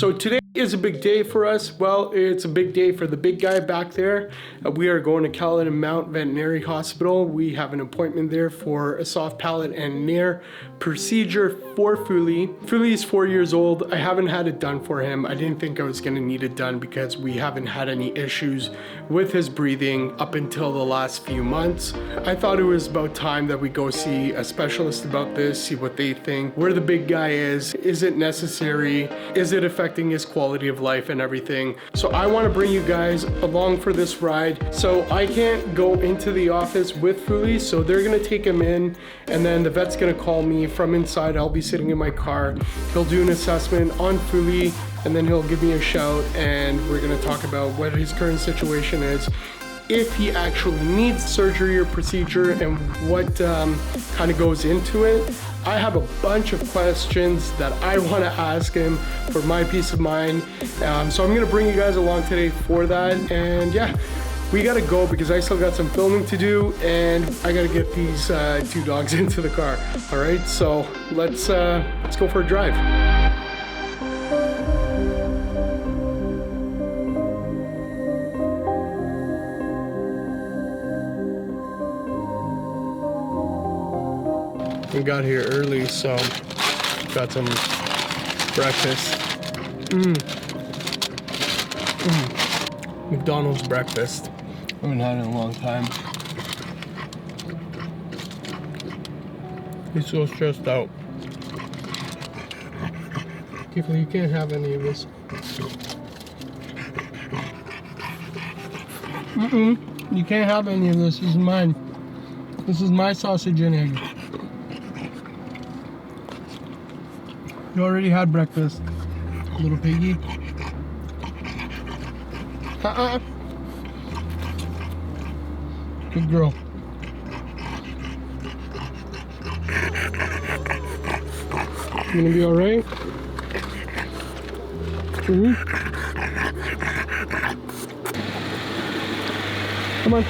So today is a big day for us. Well, it's a big day for the big guy back there. We are going to Caledon Mount Veterinary Hospital. We have an appointment there for a soft palate and nares procedure for Füli. Füli is 4 years old. I haven't had it done for him. I didn't think I was going to need it done because we haven't had any issues with his breathing up until the last few months. I thought it was about time that we go see a specialist about this, see what they think, where the big guy is it necessary, is it affecting his quality of life and everything. So I want to bring you guys along for this ride. So I can't go into the office with Füli, so they're going to take him in, and then the vet's going to call me from inside. I'll be sitting in my car. He'll do an assessment on Füli, and then he'll give me a shout, and we're going to talk about what his current situation is, if he actually needs surgery or procedure, and what kind of goes into it. I have a bunch of questions that I want to ask him for my peace of mind. So I'm going to bring you guys along today for that. And yeah, we got to go because I still got some filming to do, and I got to get these two dogs into the car. All right, so let's go for a drive. We got here early, so got some breakfast. McDonald's breakfast. I haven't had it in a long time. He's so stressed out. You can't have any of this. You can't have any of this. This is mine. This is my sausage and egg. You already had breakfast, little piggy. Good girl. You gonna be all right? Come on.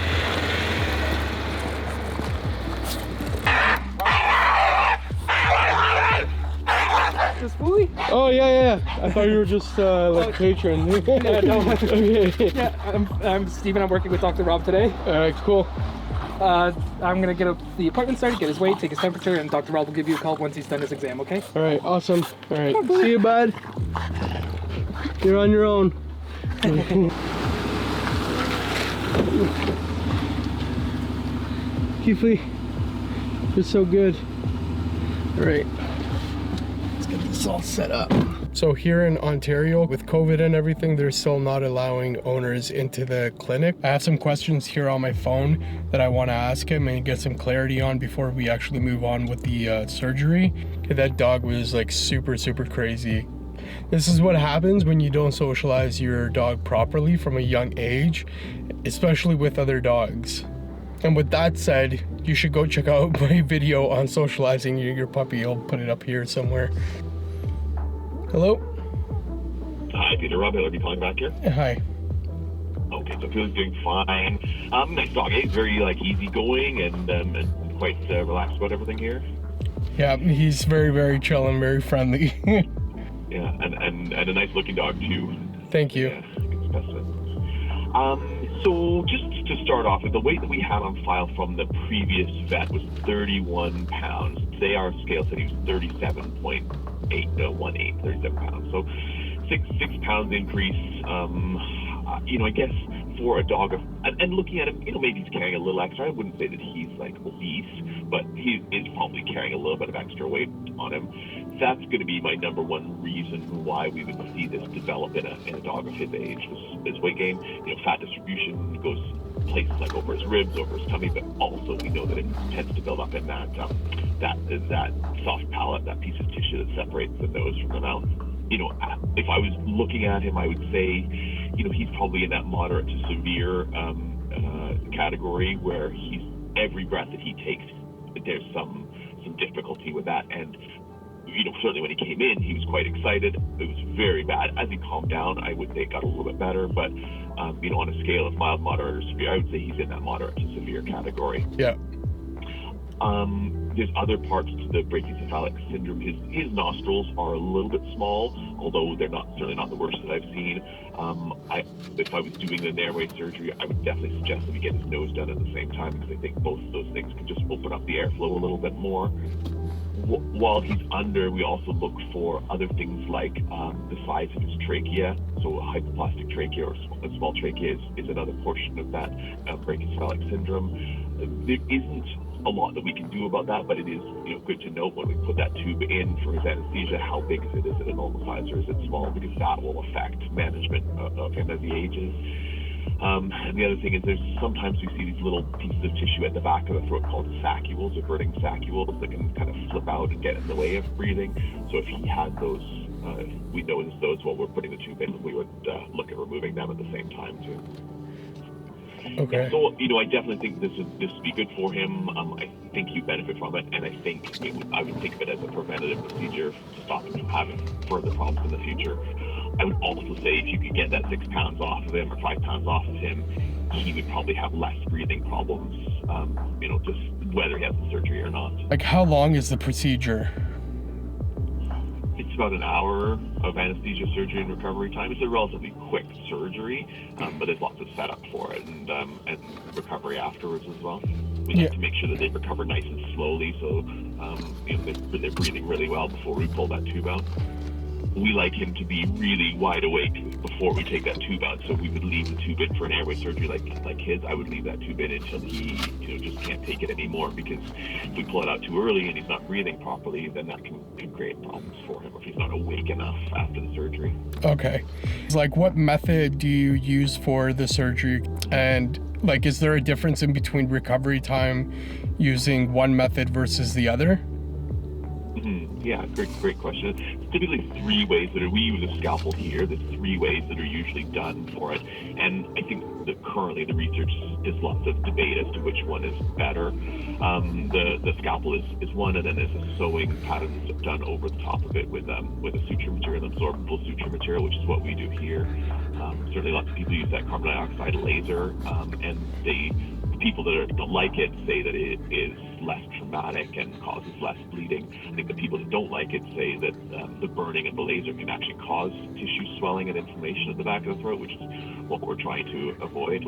This Füli? Oh yeah. I thought you were just like patron. Yeah, no. Okay. Yeah, I'm Steven. I'm working with Dr. Rob today. All right, cool. I'm gonna get the appointment started, get his weight, take his temperature, and Dr. Rob will give you a call once he's done his exam. Okay? All right, awesome. All right, see you, bud. You're on your own. Keithley, you're so good. All right. It's all set up. So here in Ontario, with COVID and everything, they're still not allowing owners into the clinic. I have some questions here on my phone that I want to ask him and get some clarity on before we actually move on with the surgery. Okay, that dog was like super crazy. This is what happens when you don't socialize your dog properly from a young age, especially with other dogs. And with that said, you should go check out my video on socializing your puppy. I'll put it up here somewhere. Hello? Hi, Peter. Rob Hiller, be calling back here. Hi. Okay, so Phil's doing fine. Nice dog, eh? Very easygoing and quite relaxed about everything here. Yeah, he's very chill and very friendly. Yeah, and a nice looking dog too. Thank you. Yeah, good specimen. So just to start off, the weight that we had on file from the previous vet was 31 pounds. Today our scale said he was 37.18, 37 pounds. So six pounds increase. I guess for a dog of, and looking at him, maybe he's carrying a little extra. I wouldn't say that he's like obese, but he is probably carrying a little bit of extra weight on him. That's going to be my number one reason why we would see this develop in a dog of his age. This weight gain, fat distribution goes places like over his ribs, over his tummy, but also we know that it tends to build up in that soft palate, that piece of tissue that separates the nose from the mouth. If I was looking at him, I would say, he's probably in that moderate to severe category where every breath that he takes, there's some difficulty with that. And certainly when he came in, he was quite excited. It was very bad. As he calmed down, I would say it got a little bit better. But, on a scale of mild, moderate, or severe, I would say he's in that moderate to severe category. Yeah. there's other parts to the brachycephalic syndrome. His nostrils are a little bit small, although they're certainly not the worst that I've seen. If I was doing an airway surgery, I would definitely suggest that we get his nose done at the same time, because I think both of those things can just open up the airflow a little bit more. While he's under, we also look for other things like the size of his trachea. So a hypoplastic trachea or a small trachea is another portion of that brachycephalic syndrome. There isn't a lot that we can do about that, but it is good to note when we put that tube in for his anesthesia, how big is it? Is it a normal size or is it small? Because that will affect management of him as he ages. And the other thing is sometimes we see these little pieces of tissue at the back of the throat called saccules, or burning saccules, that can kind of flip out and get in the way of breathing. So if he had those, we notice those while we're putting the tube in, we would look at removing them at the same time too. Okay. So, I definitely think this would be good for him. I think you benefit from it, and I think I would think of it as a preventative procedure to stop him from having further problems in the future. I would also say if you could get that 6 pounds off of him or 5 pounds off of him, he would probably have less breathing problems, just whether he has the surgery or not. Like, how long is the procedure? It's about an hour of anesthesia, surgery, and recovery time. It's a relatively quick surgery, but there's lots of setup for it and recovery afterwards as well. We like to make sure that they recover nice and slowly, so they're breathing really well before we pull that tube out. We like him to be really wide awake before we take that tube out, so we would leave the tube in for an airway surgery like his. I would leave that tube in until he just can't take it anymore, because if we pull it out too early and he's not breathing properly, then that can create problems for him if he's not awake enough after the surgery. Okay. Like, what method do you use for the surgery? And like, is there a difference in between recovery time using one method versus the other? Yeah, great question. There's typically 3 ways we use a scalpel here. There's 3 ways that are usually done for it. And I think that currently the research is lots of debate as to which one is better. The scalpel is one, and then there's a sewing pattern that's done over the top of it with a suture material, absorbable suture material, which is what we do here. Certainly lots of people use that carbon dioxide laser, and the people that don't like it say that it is less traumatic and causes less bleeding. I think the people that don't like it say that the burning of the laser can actually cause tissue swelling and inflammation at the back of the throat, which is what we're trying to avoid.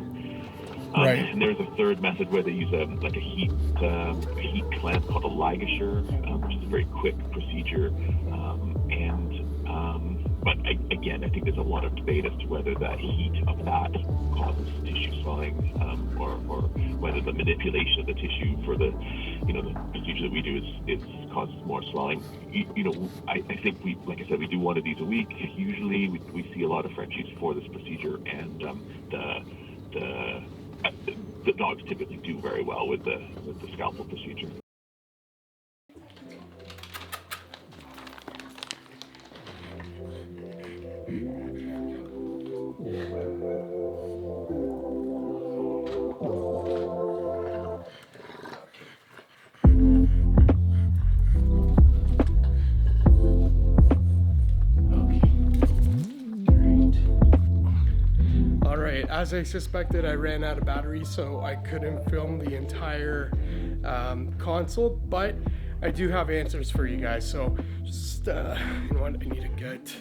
Right. And there's a third method where they use a heat clamp called a ligature, which is a very quick procedure. But again, I think there's a lot of debate as to whether that heat of that causes tissue swelling, or whether the manipulation of the tissue for the procedure that we do is causes more swelling. I think like I said, we do one of these a week. Usually, we see a lot of Frenchies for this procedure, and the dogs typically do very well with the scalpel procedure. As I suspected, I ran out of battery, so I couldn't film the entire consult, but I do have answers for you guys. So just, I need to get...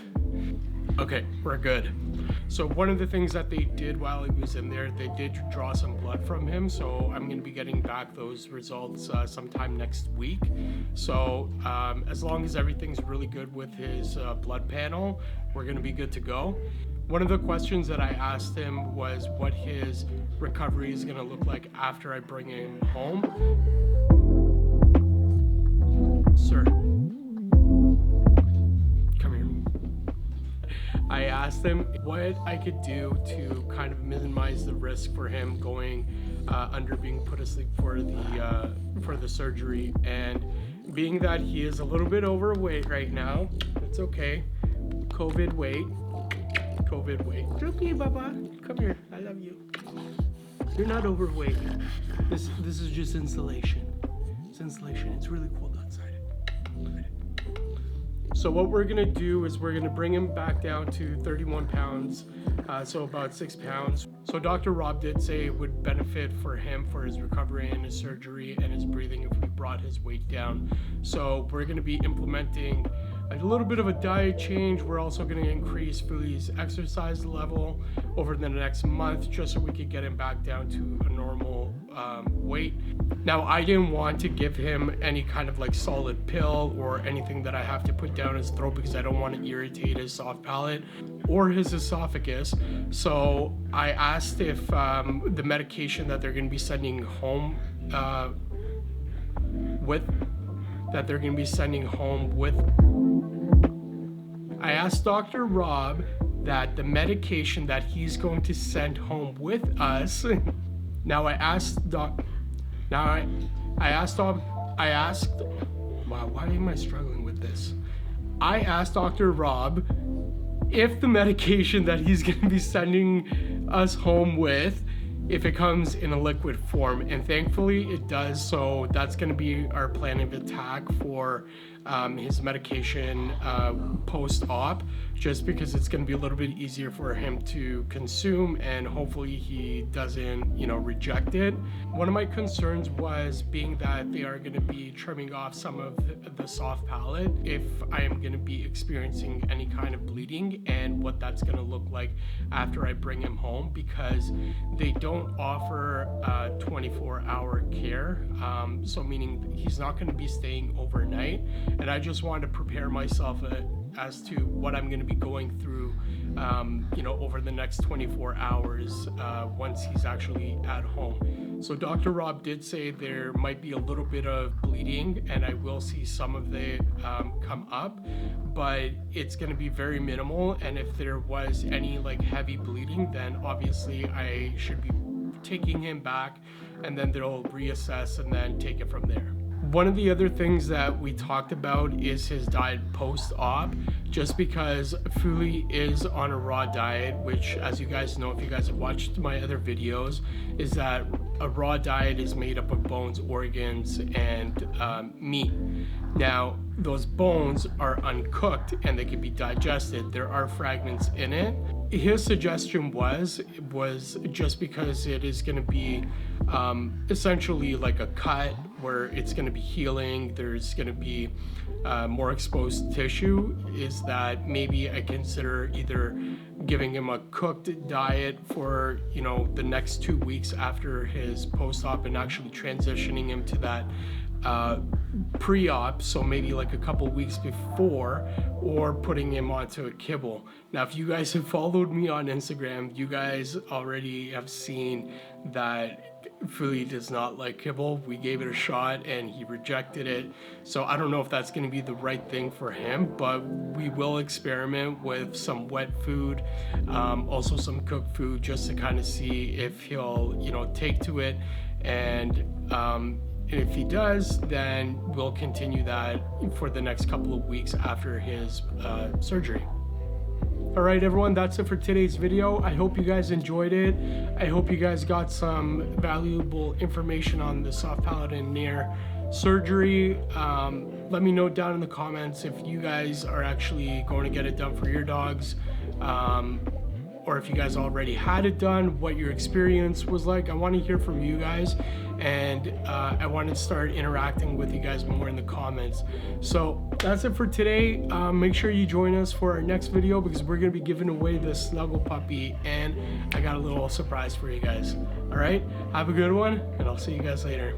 Okay, we're good. So one of the things that they did while he was in there, they did draw some blood from him. So I'm going to be getting back those results sometime next week. So as long as everything's really good with his blood panel, we're going to be good to go. One of the questions that I asked him was what his recovery is going to look like after I bring him home. Sir, come here. I asked him what I could do to kind of minimize the risk for him going under being put asleep for the surgery, and being that he is a little bit overweight right now, it's okay. COVID weight. Okay, Baba, come here. I love you. You're not overweight. This is just insulation. It's insulation. It's really cold outside. So what we're gonna do is we're gonna bring him back down to 31 pounds, so about 6 pounds. So Dr. Rob did say it would benefit for him for his recovery and his surgery and his breathing if we brought his weight down. So we're going to be implementing a little bit of a diet change. We're also going to increase Füli's exercise level over the next month just so we could get him back down to a normal weight. Now, I didn't want to give him any kind of like solid pill or anything that I have to put down his throat because I don't want to irritate his soft palate or his esophagus. So I asked if the medication that they're going to be sending home I asked Dr. Rob that the medication that he's going to send home with us. Wow, why am I struggling with this? I asked Dr. Rob if the medication that he's going to be sending us home with, if it comes in a liquid form, and thankfully it does. So that's going to be our plan of attack for his medication post-op, just because it's going to be a little bit easier for him to consume and hopefully he doesn't, reject it. One of my concerns was being that they are going to be trimming off some of the soft palate if I am going to be experiencing any kind of bleeding, and what that's going to look like after I bring him home, because they don't offer 24-hour care, so meaning he's not going to be staying overnight, and I just wanted to prepare myself as to what I'm going to be going through over the next 24 hours once he's actually at home. So Dr. Rob did say there might be a little bit of bleeding, and I will see some of it come up, but it's going to be very minimal, and if there was any like heavy bleeding, then obviously I should be taking him back, and then they'll reassess and then take it from there. One of the other things that we talked about is his diet post-op, just because Füli is on a raw diet, which, as you guys know, if you guys have watched my other videos, is that a raw diet is made up of bones, organs, and meat. Now, those bones are uncooked and they can be digested. There are fragments in it. His suggestion was just because it is going to be essentially like a cut where it's going to be healing, there's going to be more exposed tissue, is that maybe I consider either giving him a cooked diet for the next 2 weeks after his post-op and actually transitioning him to that pre-op, so maybe like a couple weeks before, or putting him onto a kibble. Now, if you guys have followed me on Instagram, you guys already have seen that Füli does not like kibble. We gave it a shot and he rejected it. So I don't know if that's going to be the right thing for him, but we will experiment with some wet food, also some cooked food, just to kind of see if he'll, take to it. And if he does, then we'll continue that for the next couple of weeks after his surgery. All right, everyone, that's it for today's video. I hope you guys enjoyed it. I hope you guys got some valuable information on the soft palate and nares surgery. Let me know down in the comments if you guys are actually going to get it done for your dogs, or if you guys already had it done, what your experience was like. I want to hear from you guys, and I want to start interacting with you guys more in the comments. So that's it for today. Make sure you join us for our next video, because we're going to be giving away this Snuggle puppy, and I got a little surprise for you guys. All right, have a good one, and I'll see you guys later.